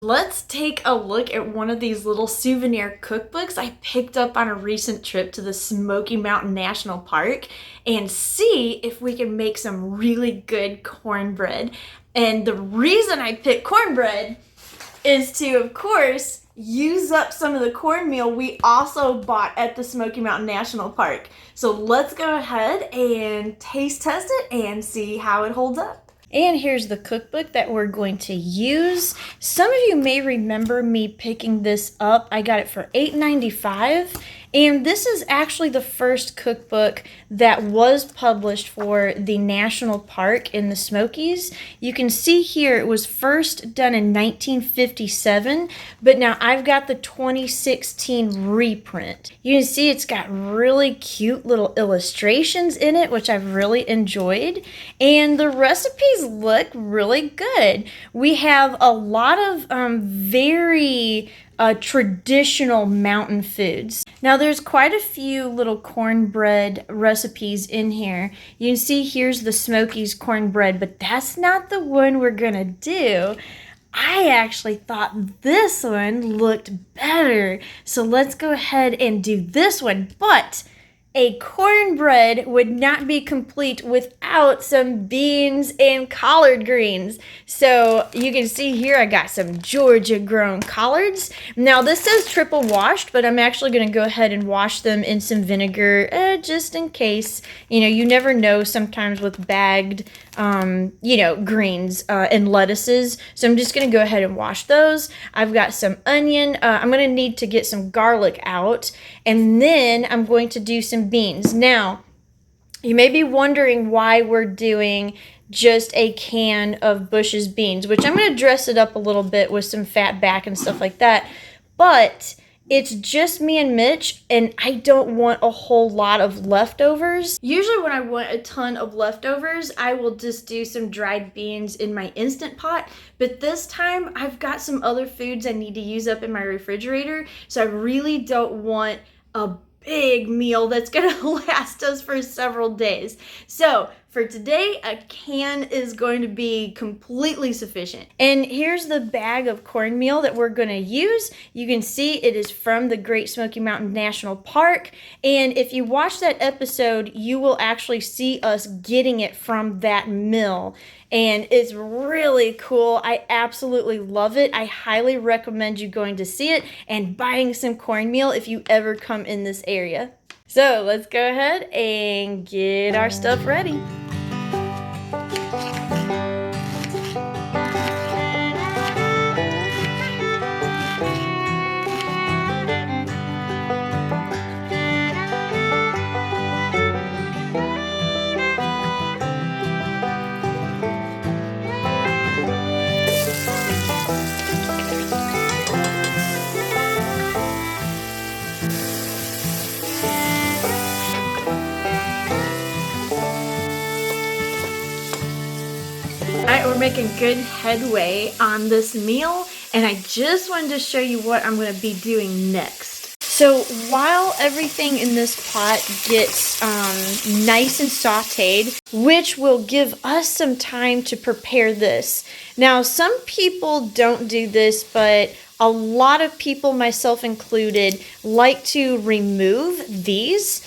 Let's take a look at one of these little souvenir cookbooks I picked up on a recent trip to the Smoky Mountain National Park and see if we can make some really good cornbread. And the reason I picked cornbread is to, of course, use up some of the cornmeal we also bought at the Smoky Mountain National Park. So let's go ahead and taste test it and see how it holds up. And here's the cookbook that we're going to use. Some of you may remember me picking this up. I got it for $8.95. And this is actually the first cookbook that was published for the national park in the Smokies. You can see here it was first done in 1957, but now I've got the 2016 reprint. You can see it's got really cute little illustrations in it, which I've really enjoyed. And the recipes look really good. We have a lot of very traditional mountain foods. Now there's quite a few little cornbread recipes in here. You can see here's the Smokies cornbread, but that's not the one we're gonna do. I actually thought this one looked better. So let's go ahead and do this one. But a cornbread would not be complete without some beans and collard greens. So you can see here I got some Georgia grown collards. Now this says triple washed, but I'm actually going to go ahead and wash them in some vinegar just in case. You know, you never know sometimes with bagged greens and lettuces. So I'm just going to go ahead and wash those. I've got some onion. I'm going to need to get some garlic out. And then I'm going to do some beans. Now, you may be wondering why we're doing just a can of Bush's beans, which I'm going to dress it up a little bit with some fatback and stuff like that. But it's just me and Mitch, and I don't want a whole lot of leftovers. Usually when I want a ton of leftovers, I will just do some dried beans in my Instant Pot. But this time, I've got some other foods I need to use up in my refrigerator, so I really don't want a big meal that's gonna last us for several days. So for today, a can is going to be completely sufficient. And here's the bag of cornmeal that we're gonna use. You can see it is from the Great Smoky Mountains National Park. And if you watch that episode, you will actually see us getting it from that mill. And it's really cool. I absolutely love it. I highly recommend you going to see it and buying some cornmeal if you ever come in this area. So let's go ahead and get our stuff ready. Alright, we're making good headway on this meal, and I just wanted to show you what I'm going to be doing next. So while everything in this pot gets nice and sauteed, which will give us some time to prepare this. Now, some people don't do this, but a lot of people, myself included, like to remove these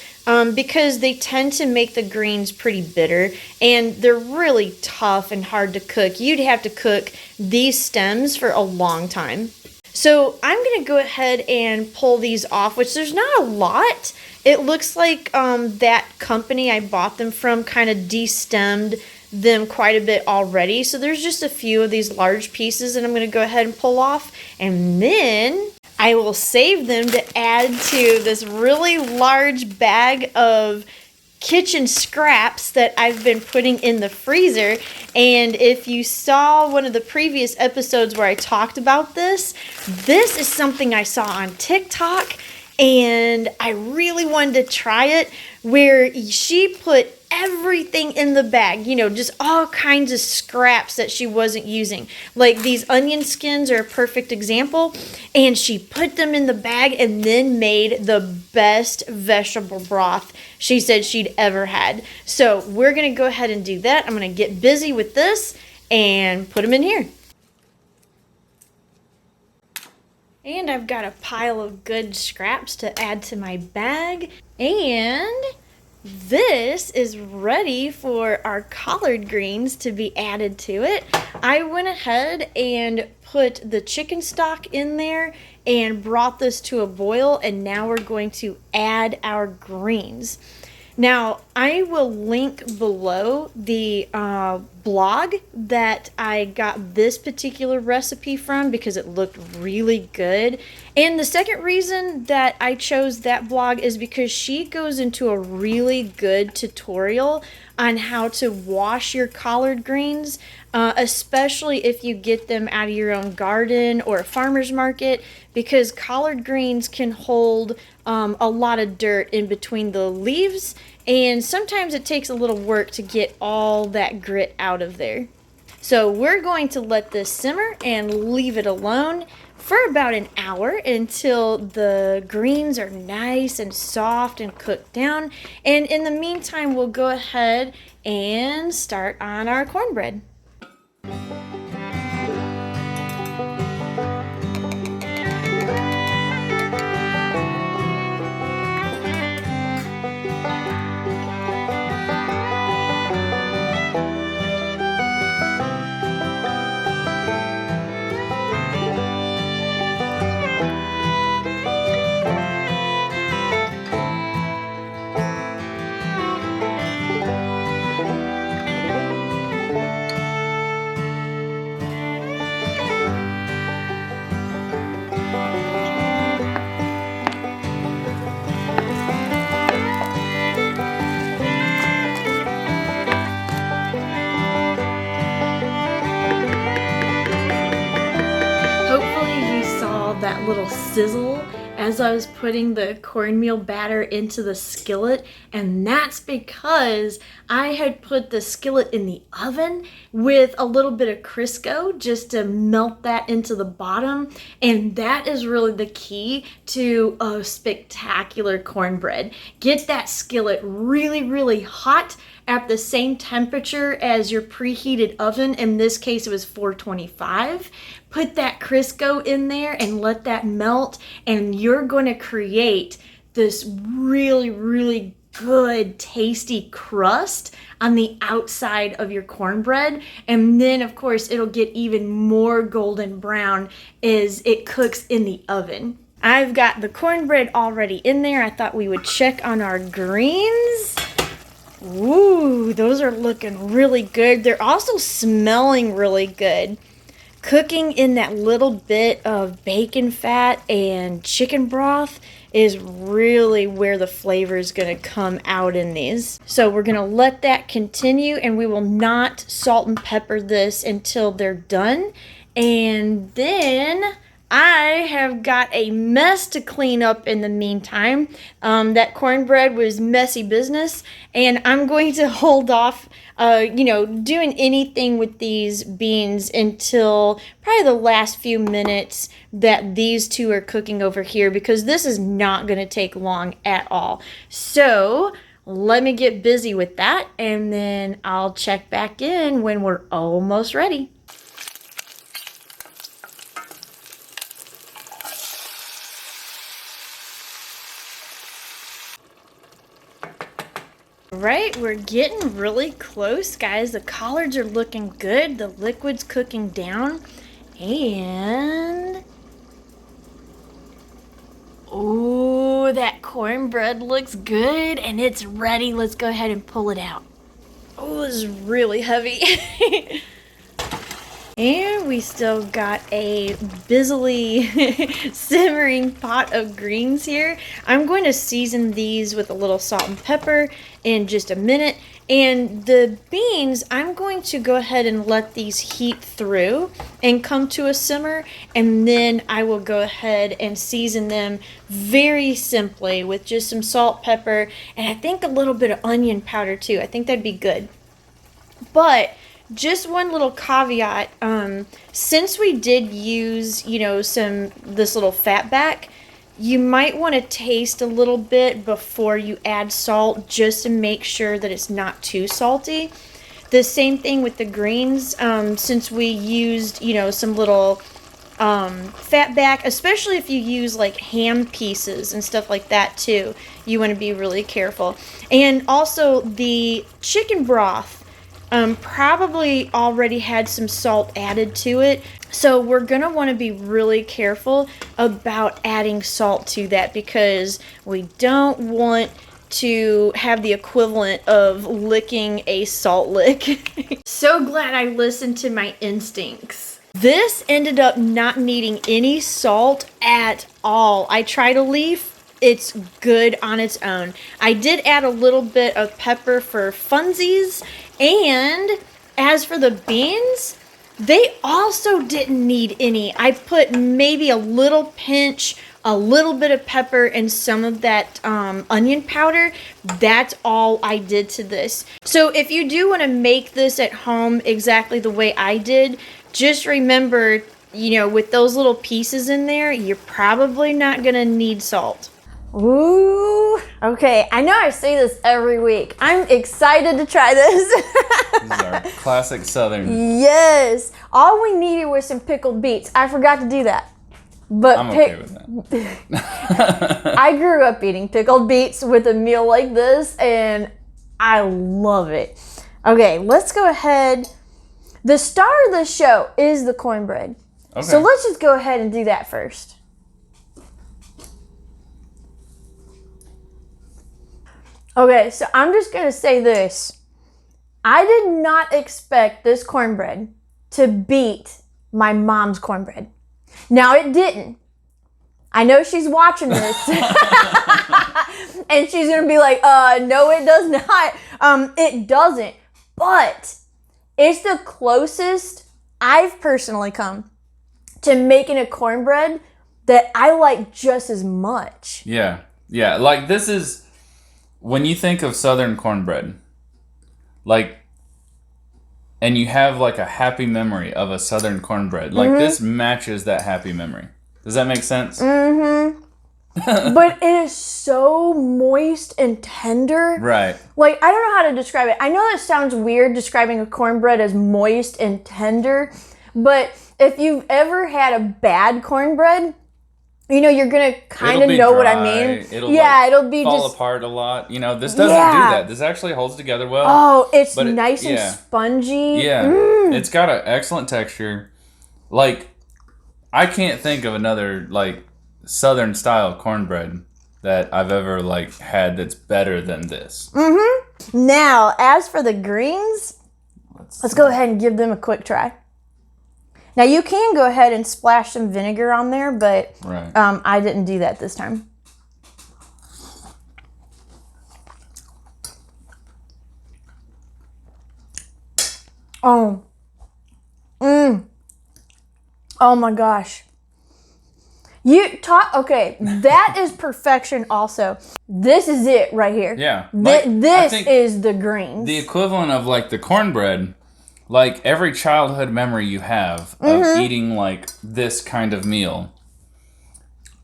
because they tend to make the greens pretty bitter, and they're really tough and hard to cook. You'd have to cook these stems for a long time. So I'm going to go ahead and pull these off, which there's not a lot. It looks like that company I bought them from kind of destemmed them quite a bit already. So there's just a few of these large pieces that I'm going to go ahead and pull off. And then I will save them to add to this really large bag of kitchen scraps that I've been putting in the freezer. And if you saw one of the previous episodes where I talked about this is something I saw on TikTok, and I really wanted to try it, where she put everything in the bag, you know, just all kinds of scraps that she wasn't using. Like these onion skins are a perfect example, and she put them in the bag and then made the best vegetable broth she said she'd ever had. So we're going to go ahead and do that. I'm going to get busy with this and put them in here. And I've got a pile of good scraps to add to my bag. And this is ready for our collard greens to be added to it. I went ahead and put the chicken stock in there and brought this to a boil, and now we're going to add our greens. Now, I will link below the blog that I got this particular recipe from because it looked really good. And the second reason that I chose that blog is because she goes into a really good tutorial on how to wash your collard greens, especially if you get them out of your own garden or a farmer's market, because collard greens can hold a lot of dirt in between the leaves, and sometimes it takes a little work to get all that grit out of there. So we're going to let this simmer and leave it alone for about an hour until the greens are nice and soft and cooked down. And in the meantime, we'll go ahead and start on our cornbread. That little sizzle as I was putting the cornmeal batter into the skillet, and that's because I had put the skillet in the oven with a little bit of Crisco just to melt that into the bottom, and that is really the key to a spectacular cornbread. Get that skillet really, really hot at the same temperature as your preheated oven. In this case, it was 425. Put that Crisco in there and let that melt, and you're going to create this really, really good, tasty crust on the outside of your cornbread. And then, of course, it'll get even more golden brown as it cooks in the oven. I've got the cornbread already in there. I thought we would check on our greens. Ooh, those are looking really good. They're also smelling really good. Cooking in that little bit of bacon fat and chicken broth is really where the flavor is going to come out in these. So we're going to let that continue, and we will not salt and pepper this until they're done. And then I have got a mess to clean up in the meantime. That cornbread was messy business, and I'm going to hold off doing anything with these beans until probably the last few minutes that these two are cooking over here, because this is not going to take long at all. So let me get busy with that, and then I'll check back in when we're almost ready. Right, we're getting really close, guys. The collards are looking good. The liquid's cooking down. And oh, that cornbread looks good and it's ready. Let's go ahead and pull it out. Oh, this is really heavy. And we still got a busily simmering pot of greens here. I'm going to season these with a little salt and pepper in just a minute. And the beans, I'm going to go ahead and let these heat through and come to a simmer. And then I will go ahead and season them very simply with just some salt, pepper, and I think a little bit of onion powder too. I think that'd be good. But just one little caveat, since we did use, this little fatback, you might want to taste a little bit before you add salt, just to make sure that it's not too salty. The same thing with the greens, since we used, some little fatback, especially if you use like ham pieces and stuff like that too. You want to be really careful. And also the chicken broth probably already had some salt added to it. So we're going to want to be really careful about adding salt to that because we don't want to have the equivalent of licking a salt lick. So glad I listened to my instincts. This ended up not needing any salt at all. I tried a leaf. It's good on its own. I did add a little bit of pepper for funsies. And as for the beans, they also didn't need any. I put maybe a little pinch, a little bit of pepper, and some of that onion powder. That's all I did to this. So if you do want to make this at home exactly the way I did, just remember, with those little pieces in there, you're probably not going to need salt. Ooh, okay. I know I say this every week. I'm excited to try this. This is our classic Southern. Yes. All we needed was some pickled beets. I forgot to do that. But I'm okay with that. I grew up eating pickled beets with a meal like this, and I love it. Okay, let's go ahead. The star of the show is the cornbread. Okay. So let's just go ahead and do that first. Okay, so I'm just going to say this. I did not expect this cornbread to beat my mom's cornbread. Now, it didn't. I know she's watching this. And she's going to be like, no, it does not. It doesn't. But it's the closest I've personally come to making a cornbread that I like just as much. Yeah. Yeah. Like, this is... When you think of Southern cornbread, and you have like a happy memory of a Southern cornbread, this matches that happy memory. Does that make sense? Mm-hmm. But it is so moist and tender. Right. Like, I don't know how to describe it. I know that sounds weird describing a cornbread as moist and tender, but if you've ever had a bad cornbread, you're going to kind of know what I mean. It'll be fall just apart a lot. This doesn't do that. This actually holds together well. Oh, it's nice and spongy. Yeah. It's got an excellent texture. Like, I can't think of another, Southern style cornbread that I've ever, had that's better than this. Mm-hmm. Now, as for the greens, let's go ahead and give them a quick try. Now, you can go ahead and splash some vinegar on there, but I didn't do that this time. Oh. Oh, my gosh. Okay, that is perfection also. This is it right here. Yeah. This is the greens. The equivalent of, the cornbread... every childhood memory you have of eating, this kind of meal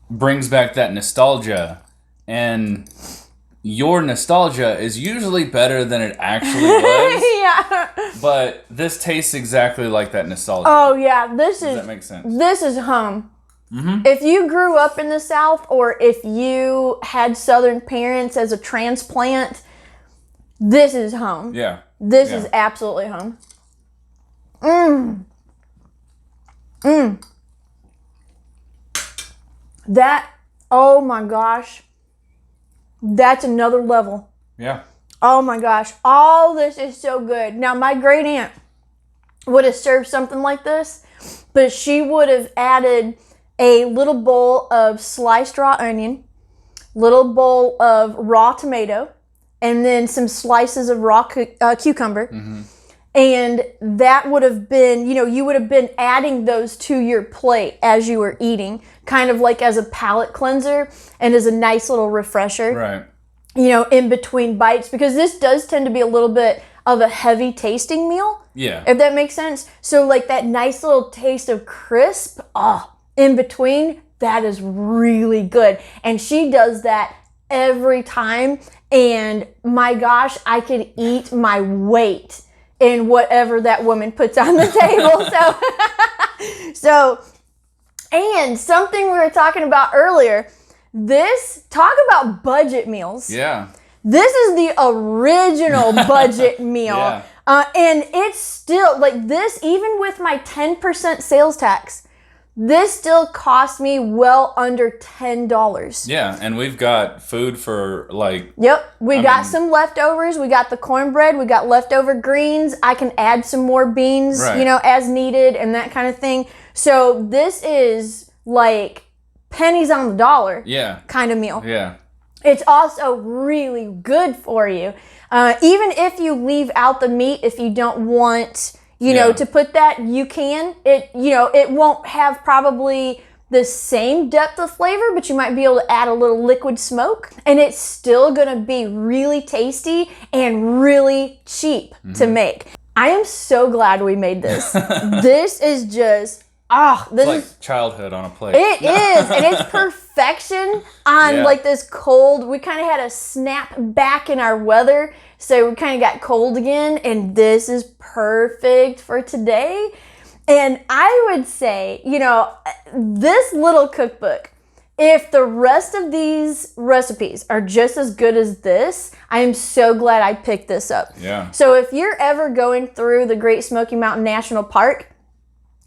brings back that nostalgia. And your nostalgia is usually better than it actually was. Yeah. But this tastes exactly like that nostalgia. Oh, yeah. Does that make sense? This is home. Mm-hmm. If you grew up in the South or if you had Southern parents as a transplant, this is home. Yeah. This is absolutely home. That, oh my gosh, that's another level. Yeah. Oh my gosh, all this is so good. Now, my great aunt would have served something like this, but she would have added a little bowl of sliced raw onion, little bowl of raw tomato, and then some slices of raw cucumber. Mm-hmm. And that would have been, you would have been adding those to your plate as you were eating, kind of like as a palate cleanser and as a nice little refresher. Right. In between bites, because this does tend to be a little bit of a heavy tasting meal. Yeah. If that makes sense. So like that nice little taste of crisp, in between, that is really good. And she does that every time. And my gosh, I could eat my weight in whatever that woman puts on the table. So And something we were talking about earlier, talk about budget meals. Yeah. This is the original budget meal. Yeah. And it's still, like this, even with my 10% sales tax, this still cost me well under $10. Yeah, and we've got food for like... Yep, we got some leftovers. We got the cornbread. We got leftover greens. I can add some more beans, Right. you know, as needed and that kind of thing. So this is like pennies on the dollar kind of meal. Yeah. It's also really good for you. Even if you leave out the meat, if you don't want... You know, to put that, you can. It won't have probably the same depth of flavor, but you might be able to add a little liquid smoke, and it's still gonna be really tasty and really cheap to make. I am so glad we made this. This is just, this It's is like childhood on a plate. It is, and it's perfection on like this cold. We kind of had a snap back in our weather, so we kind of got cold again, and this is perfect for today. And I would say, you know, this little cookbook, if the rest of these recipes are just as good as this, I am so glad I picked this up. Yeah. So if you're ever going through the Great Smoky Mountain National Park,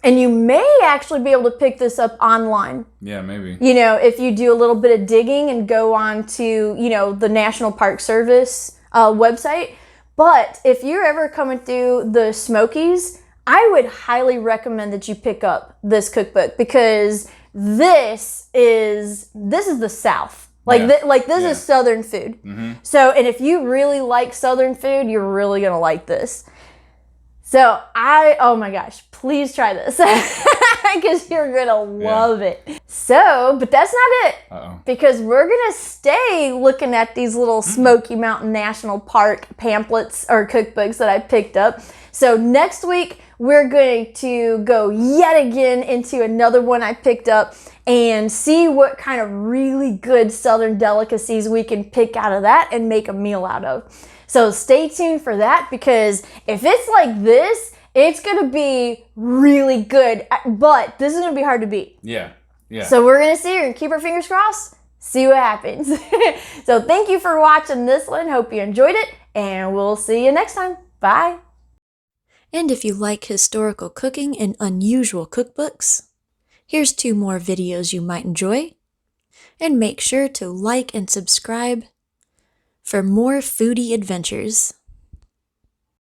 and you may actually be able to pick this up online. Yeah, maybe. You know, if you do a little bit of digging and go on to, you know, the National Park Service website. But if you're ever coming through the Smokies, I would highly recommend that you pick up this cookbook, because this is the South. This is Southern food. So, and if you really like Southern food, you're really gonna like this. So oh my gosh, please try this, because you're gonna love it. So, but that's not it, because we're gonna stay looking at these little Smoky Mountain National Park pamphlets or cookbooks that I picked up. So next week, we're going to go yet again into another one I picked up and see what kind of really good Southern delicacies we can pick out of that and make a meal out of. So stay tuned for that, because if it's like this, it's going to be really good. But this is going to be hard to beat. Yeah. Yeah. So we're going to see. We're going to keep our fingers crossed, see what happens. So thank you for watching this one. Hope you enjoyed it, and we'll see you next time. Bye. And if you like historical cooking and unusual cookbooks, here's 2 more videos you might enjoy. And make sure to like and subscribe for more foodie adventures.